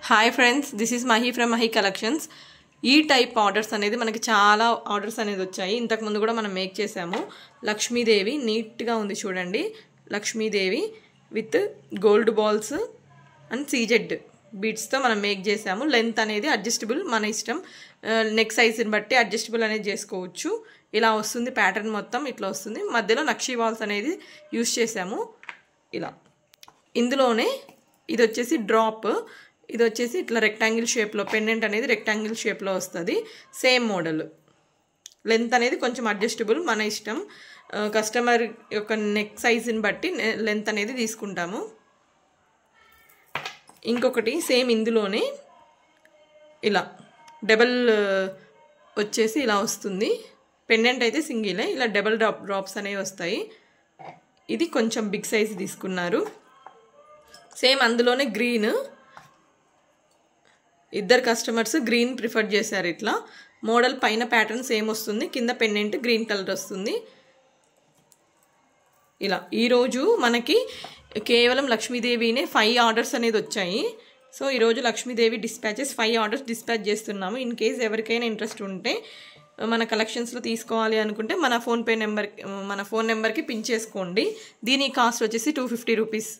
Hi friends, this is Mahi from Mahi collections. ఈ type orders అనేది మనకి చాలా ఆర్డర్స్ అనేది వచ్చాయి. ఇంతకుముందు కూడా మనం మేక్ చేసాము. లక్ష్మీదేవి నీట్గా ఉంది చూడండి. Lakshmidevi with gold balls and CZ బీడ్స్తో మనం మేక్ చేసాము. లెంత్ అనేది అడ్జస్టబుల్, మన ఇష్టం. నెక్ సైజ్ని బట్టి అడ్జస్టబుల్ అనేది చేసుకోవచ్చు. ఇలా వస్తుంది ప్యాటర్న్, మొత్తం ఇట్లా వస్తుంది. మధ్యలో నక్షీ బాల్స్ అనేది యూస్ చేసాము. ఇలా ఇందులోనే ఇది వచ్చేసి డ్రాప్, ఇది వచ్చేసి ఇట్లా రెక్టాంగిల్ షేప్లో, పెండెంట్ అనేది రెక్టాంగిల్ షేప్లో వస్తుంది. Same model. లెంత్ అనేది కొంచెం అడ్జస్టబుల్, మన ఇష్టం. కస్టమర్ యొక్క నెక్ సైజుని బట్టి లెంత్ అనేది తీసుకుంటాము. ఇంకొకటి సేమ్ ఇందులోనే ఇలా డబల్ వచ్చేసి ఇలా వస్తుంది. పెండెంట్ అయితే సింగిలే, ఇలా డబల్ డ్రాప్స్ అనేవి వస్తాయి. ఇది కొంచెం బిగ్ సైజ్ తీసుకున్నారు. సేమ్ అందులోనే గ్రీన్, ఇద్దరు కస్టమర్స్ గ్రీన్ ప్రిఫర్ చేశారు. ఇట్లా మోడల్ పైన ప్యాటర్న్ సేమ్ వస్తుంది, కింద పెండెంట్ గ్రీన్ కలర్ వస్తుంది. ఇలా ఈరోజు మనకి కేవలం లక్ష్మీదేవినే 5 ఆర్డర్స్ అనేది వచ్చాయి. సో ఈరోజు లక్ష్మీదేవి డిస్పాచెస్ 5 ఆర్డర్స్ డిస్పాచ్ చేస్తున్నాము. ఇన్ కేస్ ఎవరికైనా ఇంట్రెస్ట్ ఉంటే మన కలెక్షన్స్లో తీసుకోవాలి అనుకుంటే మన ఫోన్ నెంబర్కి పిన్ చేసుకోండి. దీని కాస్ట్ వచ్చేసి 250 రూపీస్.